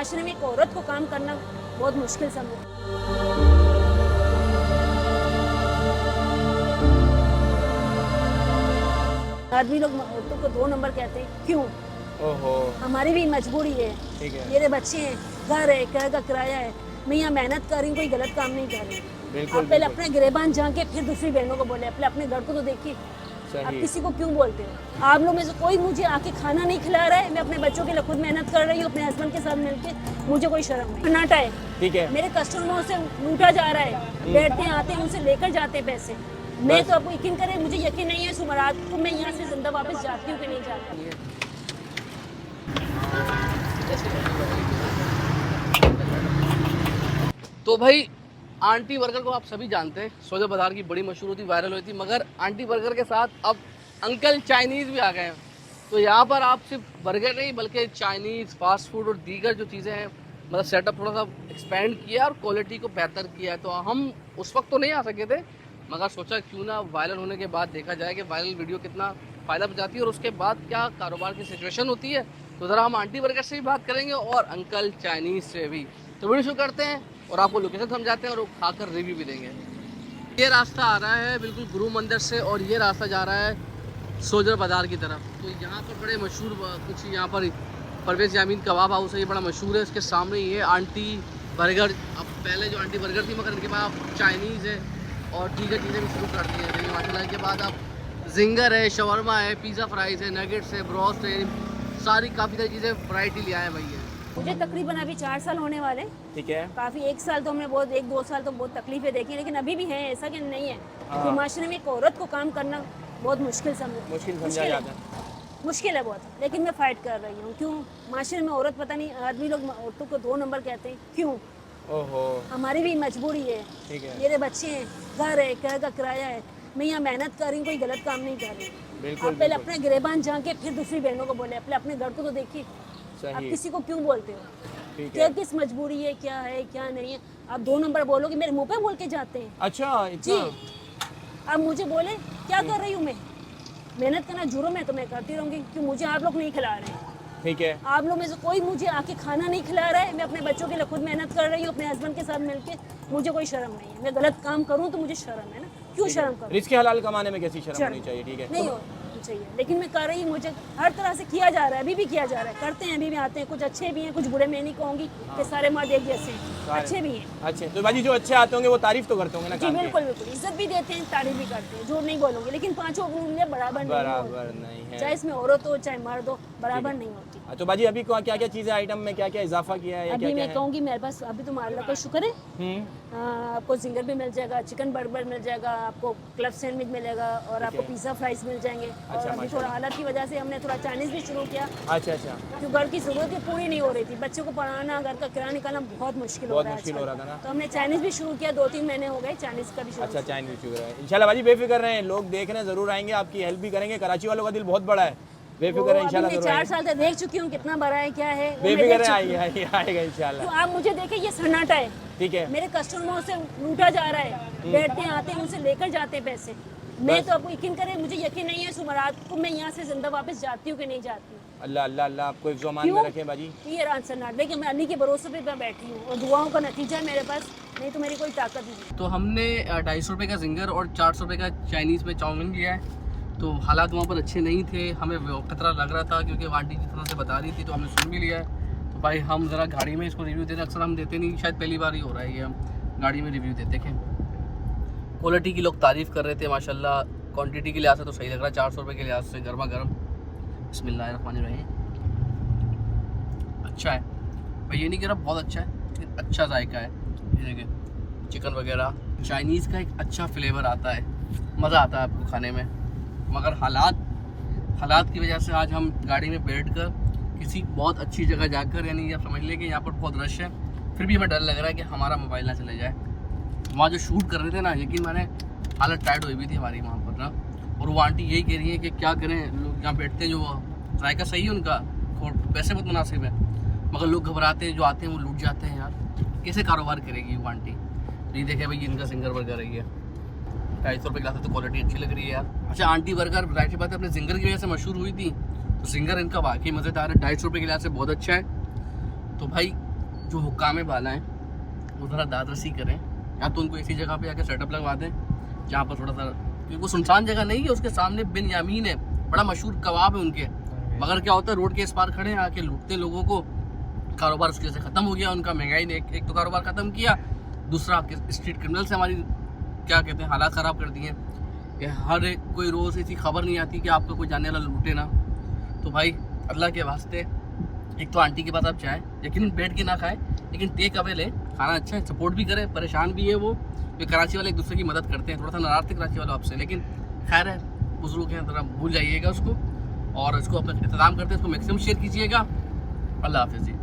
माशरे में एक औरत को काम करना बहुत मुश्किल समझ। आदमी लोग औरतों को 2 नंबर कहते हैं, क्यों? ओहो, हमारी भी मजबूरी है, ठीक है, मेरे बच्चे हैं, घर है, घर का किराया है, मैं यहाँ मेहनत कर रही हूँ, कोई गलत काम नहीं कर रही। बिल्कुल आप पहले बिल्कुल, अपने गिरेबान झांके फिर दूसरी बहनों को बोले, पहले अपने घर को तो देखिए। आप सही, किसी को क्यों बोलते हो? आप लोग में से कोई मुझे आके खाना नहीं खिला रहा है, मैं अपने बच्चों के लिए खुद मेहनत कर रही हूँ अपने हस्बैंड के साथ मिलके, मुझे कोई शर्म नहीं। नाटा है, ठीक है, मेरे कस्टमरों से लूटा जा रहा है, बैठते हैं आते हैं उनसे लेकर जाते हैं पैसे। मैं तो आपको यकीन करें, मुझे यकीन नहीं है सुमरात को मैं यहाँ से जिंदा वापस जाती हूँ कि नहीं जाती। तो भाई आंटी बर्गर को आप सभी जानते हैं, सौदा बाजार की बड़ी मशहूर होती, वायरल हुई थी, मगर आंटी बर्गर के साथ अब अंकल चाइनीज़ भी आ गए हैं। तो यहाँ पर आप सिर्फ बर्गर नहीं बल्कि चाइनीज़, फास्ट फूड और दीगर जो चीज़ें हैं, मतलब सेटअप थोड़ा सा एक्सपेंड किया और क्वालिटी को बेहतर किया है। तो हम उस वक्त तो नहीं आ सके थे, मगर सोचा क्यों ना वायरल होने के बाद देखा जाए कि वायरल वीडियो कितना फ़ायदा पहुँचाती है और उसके बाद क्या कारोबार की सिचुएशन होती है। तो ज़रा हम आंटी बर्गर से भी बात करेंगे और अंकल चाइनीज़ से भी। तो वीडियो शुरू करते हैं और आपको लोकेशन समझाते हैं और खाकर रिव्यू भी देंगे। ये रास्ता आ रहा है बिल्कुल गुरु मंदिर से और ये रास्ता जा रहा है सोजर बाज़ार की तरफ। तो यहाँ पर बड़े मशहूर कुछ यहाँ पर परवेज़ यामीन कबाब हाउस है, ये बड़ा मशहूर है। इसके सामने ये आंटी बर्गर, अब पहले जो आंटी बर्गर थी मगर इनके पास अब चाइनीज़ है और दीगर चीज़ें भी शुरू कर दी हैं। देखिए माशाल्लाह, के बाद अब जिंगर है, शवरमा है, पिज़्ज़ा फ्राइज़ है, नगेट्स है, ब्रोस्ट है, सारी काफ़ी सारी चीज़ें वैरायटी ले आए हैं भैया। मुझे तकरीबन अभी 4 साल होने वाले, ठीक है, काफ़ी 1 साल तो हमने बहुत 1-2 साल तो बहुत तकलीफें देखी, लेकिन अभी भी है, ऐसा कि नहीं है हाँ। कि माशरे में एक औरत को काम करना बहुत मुश्किल समझ। मुश्किल समझा मुश्किल है। जाता है, मुश्किल है बहुत, लेकिन मैं फाइट कर रही हूँ। क्यों? माशरे में औरत, पता नहीं आदमी लोग औरतों को 2 नंबर कहते हैं, क्यों? ओहो, हमारी भी मजबूरी है, ठीक है, मेरे बच्चे हैं, घर है, घर का किराया है, मैं यहाँ मेहनत कर रही हूँ, कोई गलत काम नहीं कर रही। बिल्कुल आप पहले बिल्कुल, अपने गिरेबान झांके फिर दूसरी बहनों को बोले, पहले अपने घर को तो देखिए। आप सही, किसी को क्यों बोलते हो? ठीक क्या है। किस मजबूरी है, क्या नहीं है? आप 2 नंबर बोलोगे, मेरे मुंह पे बोल के जाते हैं। अच्छा, जी, इतना, अब मुझे बोले क्या कर रही हूँ मैं? मेहनत करना जुर्म है तो मैं करती रहूँगी, क्यों? मुझे आप लोग नहीं खिला रहे हैं। ठीक है, आप लोग में से कोई मुझे आके खाना नहीं खिला रहा है, मैं अपने बच्चों के लिए खुद मेहनत कर रही हूँ अपने हस्बैंड के साथ मिलके, मुझे कोई शर्म नहीं है। मैं गलत काम करूँ तो मुझे शर्म है ना, क्यों शर्म करूँ? रिस्क हलाल कमाने में कैसी शर्म शर्म होनी चाहिए, ठीक है। नहीं होनी चाहिए, लेकिन मैं कर रही हूँ। मुझे हर तरह से किया जा रहा है, अभी भी किया जा रहा है, करते हैं, अभी भी आते हैं, कुछ अच्छे भी हैं, कुछ बुरे। मैं नहीं कहूँगी कि सारे मर्द एक जैसे हैं, अच्छे भी हैं। अच्छे, तो बाजी जो अच्छे आते होंगे वो तारीफ तो करते होंगे ना जी काम की? बिल्कुल बिल्कुल, इज्जत भी देते हैं, तारीफ भी करते हैं, झूठ नहीं बोलूँगी, लेकिन पाँचों उंगलियाँ बराबर नहीं होती, बराबर नहीं है। चाहे इसमें औरत हो चाहे मर्द हो, बराबर नहीं होती। तो बाजी अभी क्या क्या चीज़ें आइटम में क्या क्या इजाफा किया है या क्या अभी क्या मैं है? कहूँगी मेरे पास अभी तो अल्लाह का शुक्र है, आपको जिंगर भी मिल जाएगा, चिकन बर्गर मिल जाएगा, आपको क्लब सैंडविच मिलेगा और आपको पिज़्ज़ा फ्राइज मिल जाएंगे। और अभी थोड़ा हालत की वजह से हमने थोड़ा चाइनीज़ भी शुरू किया, अच्छा अच्छा, क्योंकि घर की ज़रूरत पूरी नहीं हो रही थी, बच्चों को पढ़ाना, घर का किराया निकालना बहुत मुश्किल हो बहुत रहा है मुश्किल हो रहा था ना। तो हमने चाइनीज़ भी शुरू किया, 2-3 महीने हो गए चाइनीज़ का भी शुरू। अच्छा, चाइनीज शुगर है। इंशाल्लाह बाजी बेफिक्र रहें, लोग देखने ज़रूर आएंगे, आपकी हेल्प भी करेंगे। कराची वालों का दिल बहुत बड़ा है, बेफिक्र है इंशाल्लाह मैं ज़रूर 4 आएंगे। साल से देख चुकी हूँ कितना बड़ा है, क्या है, वो मैं बेफिक्र देख है, चुकी हूँ। आएगा इंशाल्लाह, तो आप मुझे देखें, ये सन्नाटा है, ठीक है। मेरे कस्टमरों से लूटा जा रहा है, बैठते हैं आते हैं उनसे लेकर जाते हैं पैसे। मैं तो आपको यकीन करें, मुझे यकीन नहीं है सुमरात को मैं यहाँ से जिंदा वापस जाती हूँ कि नहीं जाती हूँ। अल्लाह अल्लाह अल्लाह आपको एक ज़मान में क्यों? रखें बाजी। ये रात सन्नाट, लेकिन मैं अली के भरोसे पे मैं बैठी हूँ और दुआओं का नतीजा है मेरे पास, नहीं तो मेरी कोई ताकत नहीं। तो हमने 250 रुपये का जिंगर और 400 रुपये का चाइनीज़ में चाउमीन लिया है। तो हालात वहाँ पर अच्छे नहीं थे, हमें खतरा लग रहा था क्योंकि आंटी जिस तरह से बता रही थी, तो हमने सुन भी लिया है। तो भाई हम ज़रा गाड़ी में इसको रिव्यू देते, अक्सर हम देते नहीं, शायद पहली बार ही हो रहा है ये हम गाड़ी में रिव्यू देते। देखें क्वालिटी की लोग तारीफ़ कर रहे थे माशाल्लाह, क्वांटिटी के लिहाज से तो सही लग रहा है, 400 रुपये के लिहाज से गर्मा गर्म। बिस्मिल्लाहिर्रहमानिर्रहीम, अच्छा है भाई, ये नहीं कह रहा बहुत अच्छा है, लेकिन अच्छा जायका है। ये देखिए चिकन वगैरह, चाइनीज़ का एक अच्छा फ्लेवर आता है, मज़ा आता है आपको खाने में। मगर हालात की वजह से आज हम गाड़ी में बैठ कर किसी बहुत अच्छी जगह जाकर, यानी आप समझ लें कि यहाँ पर बहुत रश है, फिर भी हमें डर लग रहा है कि हमारा मोबाइल ना चले जाए। वहाँ जो शूट कर रहे थे ना, यकीन माने हालत टाइट हुई भी थी हमारी वहाँ पर ना। और वो आंटी यही कह रही है कि क्या करें, लोग यहाँ बैठते हैं, जो जायका सही है उनका, पैसे बहुत मुनासिब है, मगर लोग घबराते हैं, जो आते हैं वो लूट जाते हैं यार, कैसे कारोबार करेगी वो आंटी। तो ये देखे भाई, इनका सिंगर बर्गर रही है 250 रुपये गिलास, तो क्वालिटी अच्छी लग रही है यार। अच्छा, आंटी बर्गर जाहिर सी बात है अपने जिंगर की वजह से मशहूर हुई थी, तो जिंगर इनका वाकई मज़ेदार है, 250 रुपये गिलास से बहुत अच्छा है। तो भाई जो हुक्काम बाला हैं वो ज़रा दादरसी करें, या तो उनको ऐसी जगह पे आके सेटअप लगवा दें जहाँ पर थोड़ा सा, क्योंकि वो सुनसान जगह नहीं है, उसके सामने बिन यामीन है, बड़ा मशहूर कबाब है उनके, मगर क्या होता है रोड के इस पार खड़े हैं आके लूटते लोगों को, कारोबार उसकी वजह से ख़त्म हो गया उनका, महंगाई ने एक तो कारोबार ख़त्म किया, दूसरा स्ट्रीट क्रिमिनल से हमारी क्या कहते हैं हालात ख़राब कर दिए कि हर एक कोई रोज़ ऐसी खबर नहीं आती कि आपका कोई जाने वाला लूटे ना। तो भाई अल्लाह के वास्ते एक तो आंटी के पास आप चाहें, लेकिन बैठ के ना खाएं, लेकिन टेक अवे लें, खाना अच्छा है, सपोर्ट भी करें, परेशान भी है वो, क्योंकि कराची वाले एक दूसरे की मदद करते हैं, थोड़ा सा नाराज़ थे कराची वालों आपसे, लेकिन खैर है, बुजुर्ग हैं, ज़रा भूल जाइएगा उसको, और इसको अपना इंतज़ाम करते हैं, इसको मैक्सिमम शेयर कीजिएगा। अल्लाह हाफिज़ जी।